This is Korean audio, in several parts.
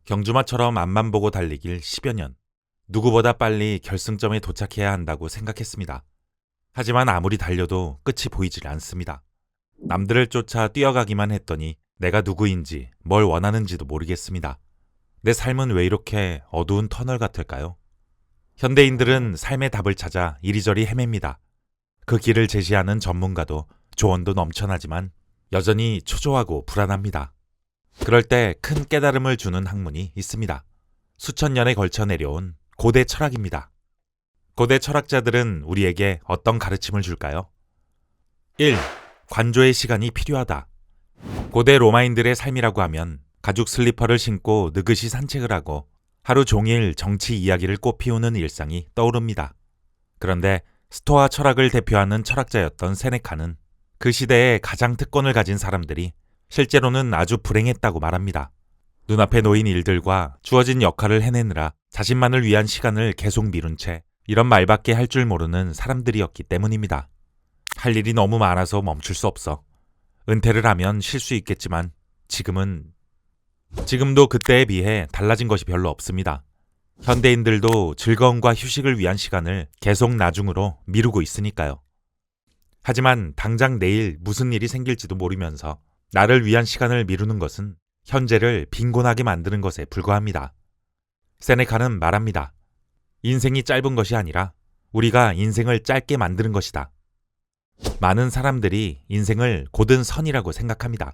경주마처럼 앞만 보고 달리길 10여 년. 누구보다 빨리 결승점에 도착해야 한다고 생각했습니다. 하지만 아무리 달려도 끝이 보이질 않습니다. 남들을 쫓아 뛰어가기만 했더니 내가 누구인지 뭘 원하는지도 모르겠습니다. 내 삶은 왜 이렇게 어두운 터널 같을까요? 현대인들은 삶의 답을 찾아 이리저리 헤맵니다. 그 길을 제시하는 전문가도 조언도 넘쳐나지만 여전히 초조하고 불안합니다. 그럴 때 큰 깨달음을 주는 학문이 있습니다. 수천 년에 걸쳐 내려온 고대 철학입니다. 고대 철학자들은 우리에게 어떤 가르침을 줄까요? 1. 관조의 시간이 필요하다. 고대 로마인들의 삶이라고 하면 가죽 슬리퍼를 신고 느긋이 산책을 하고 하루 종일 정치 이야기를 꽃피우는 일상이 떠오릅니다. 그런데 스토아 철학을 대표하는 철학자였던 세네카는 그 시대에 가장 특권을 가진 사람들이 실제로는 아주 불행했다고 말합니다. 눈앞에 놓인 일들과 주어진 역할을 해내느라 자신만을 위한 시간을 계속 미룬 채 이런 말밖에 할 줄 모르는 사람들이었기 때문입니다. 할 일이 너무 많아서 멈출 수 없어. 은퇴를 하면 쉴 수 있겠지만 지금도 그때에 비해 달라진 것이 별로 없습니다. 현대인들도 즐거움과 휴식을 위한 시간을 계속 나중으로 미루고 있으니까요. 하지만 당장 내일 무슨 일이 생길지도 모르면서 나를 위한 시간을 미루는 것은 현재를 빈곤하게 만드는 것에 불과합니다. 세네카는 말합니다. 인생이 짧은 것이 아니라 우리가 인생을 짧게 만드는 것이다. 많은 사람들이 인생을 곧은 선이라고 생각합니다.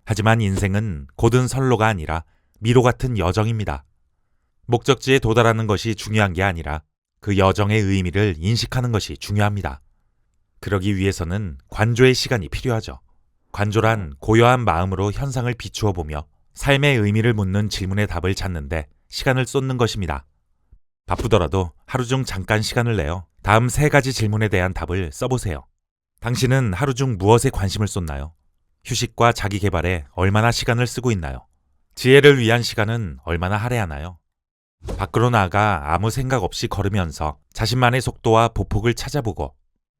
하지만 인생은 곧은 선로가 아니라 미로 같은 여정입니다. 목적지에 도달하는 것이 중요한 게 아니라 그 여정의 의미를 인식하는 것이 중요합니다. 그러기 위해서는 관조의 시간이 필요하죠. 관조란 고요한 마음으로 현상을 비추어 보며 삶의 의미를 묻는 질문의 답을 찾는데 시간을 쏟는 것입니다. 바쁘더라도 하루 중 잠깐 시간을 내어 다음 3가지 질문에 대한 답을 써보세요. 당신은 하루 중 무엇에 관심을 쏟나요? 휴식과 자기 개발에 얼마나 시간을 쓰고 있나요? 지혜를 위한 시간은 얼마나 할애하나요? 밖으로 나가 아무 생각 없이 걸으면서 자신만의 속도와 보폭을 찾아보고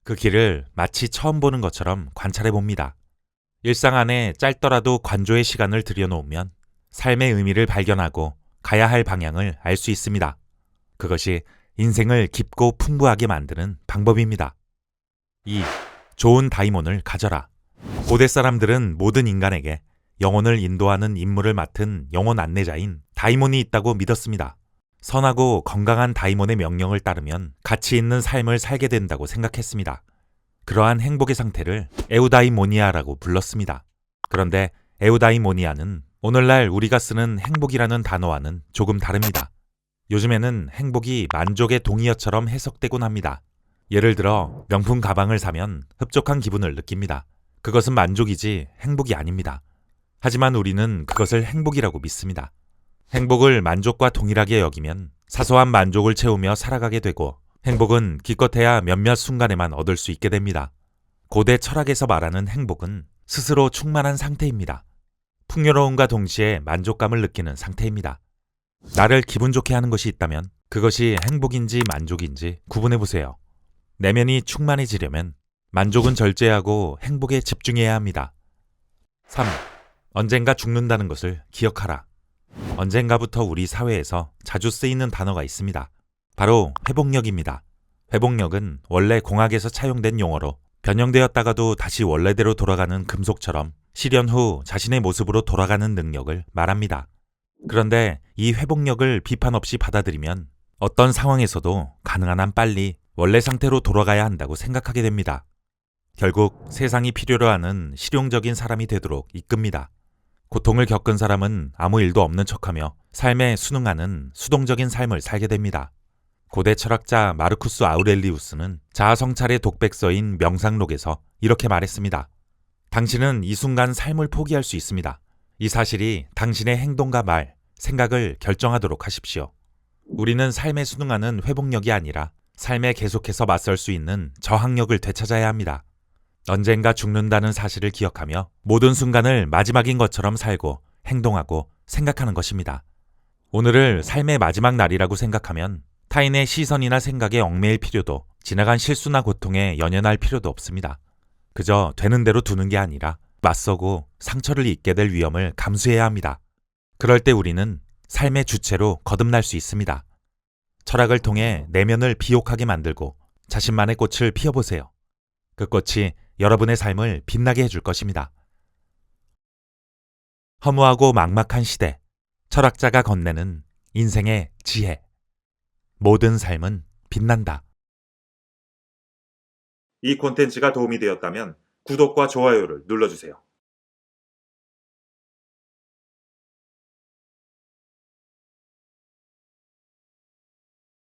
그 길을 마치 처음 보는 것처럼 관찰해 봅니다. 일상 안에 짧더라도 관조의 시간을 들여놓으면 삶의 의미를 발견하고 가야 할 방향을 알 수 있습니다. 그것이 인생을 깊고 풍부하게 만드는 방법입니다. 2. 좋은 다이몬을 가져라. 고대 사람들은 모든 인간에게 영혼을 인도하는 임무를 맡은 영혼 안내자인 다이몬이 있다고 믿었습니다. 선하고 건강한 다이몬의 명령을 따르면 가치 있는 삶을 살게 된다고 생각했습니다. 그러한 행복의 상태를 에우다이모니아라고 불렀습니다. 그런데 에우다이모니아는 오늘날 우리가 쓰는 행복이라는 단어와는 조금 다릅니다. 요즘에는 행복이 만족의 동의어처럼 해석되곤 합니다. 예를 들어 명품 가방을 사면 흡족한 기분을 느낍니다. 그것은 만족이지 행복이 아닙니다. 하지만 우리는 그것을 행복이라고 믿습니다. 행복을 만족과 동일하게 여기면 사소한 만족을 채우며 살아가게 되고 행복은 기껏해야 몇몇 순간에만 얻을 수 있게 됩니다. 고대 철학에서 말하는 행복은 스스로 충만한 상태입니다. 풍요로움과 동시에 만족감을 느끼는 상태입니다. 나를 기분 좋게 하는 것이 있다면 그것이 행복인지 만족인지 구분해 보세요. 내면이 충만해지려면 만족은 절제하고 행복에 집중해야 합니다. 3. 언젠가 죽는다는 것을 기억하라. 언젠가부터 우리 사회에서 자주 쓰이는 단어가 있습니다. 바로 회복력입니다. 회복력은 원래 공학에서 차용된 용어로 변형되었다가도 다시 원래대로 돌아가는 금속처럼 실현 후 자신의 모습으로 돌아가는 능력을 말합니다. 그런데 이 회복력을 비판 없이 받아들이면 어떤 상황에서도 가능한 한 빨리 원래 상태로 돌아가야 한다고 생각하게 됩니다. 결국 세상이 필요로 하는 실용적인 사람이 되도록 이끕니다. 고통을 겪은 사람은 아무 일도 없는 척하며 삶에 순응하는 수동적인 삶을 살게 됩니다. 고대 철학자 마르쿠스 아우렐리우스는 자아성찰의 독백서인 명상록에서 이렇게 말했습니다. 당신은 이 순간 삶을 포기할 수 있습니다. 이 사실이 당신의 행동과 말, 생각을 결정하도록 하십시오. 우리는 삶에 순응하는 회복력이 아니라 삶에 계속해서 맞설 수 있는 저항력을 되찾아야 합니다. 언젠가 죽는다는 사실을 기억하며 모든 순간을 마지막인 것처럼 살고 행동하고 생각하는 것입니다. 오늘을 삶의 마지막 날이라고 생각하면 타인의 시선이나 생각에 얽매일 필요도 지나간 실수나 고통에 연연할 필요도 없습니다. 그저 되는 대로 두는 게 아니라 맞서고 상처를 입게 될 위험을 감수해야 합니다. 그럴 때 우리는 삶의 주체로 거듭날 수 있습니다. 철학을 통해 내면을 비옥하게 만들고 자신만의 꽃을 피워보세요. 그 꽃이 여러분의 삶을 빛나게 해줄 것입니다. 허무하고 막막한 시대, 철학자가 건네는 인생의 지혜. 모든 삶은 빛난다. 이 콘텐츠가 도움이 되었다면 구독과 좋아요를 눌러주세요.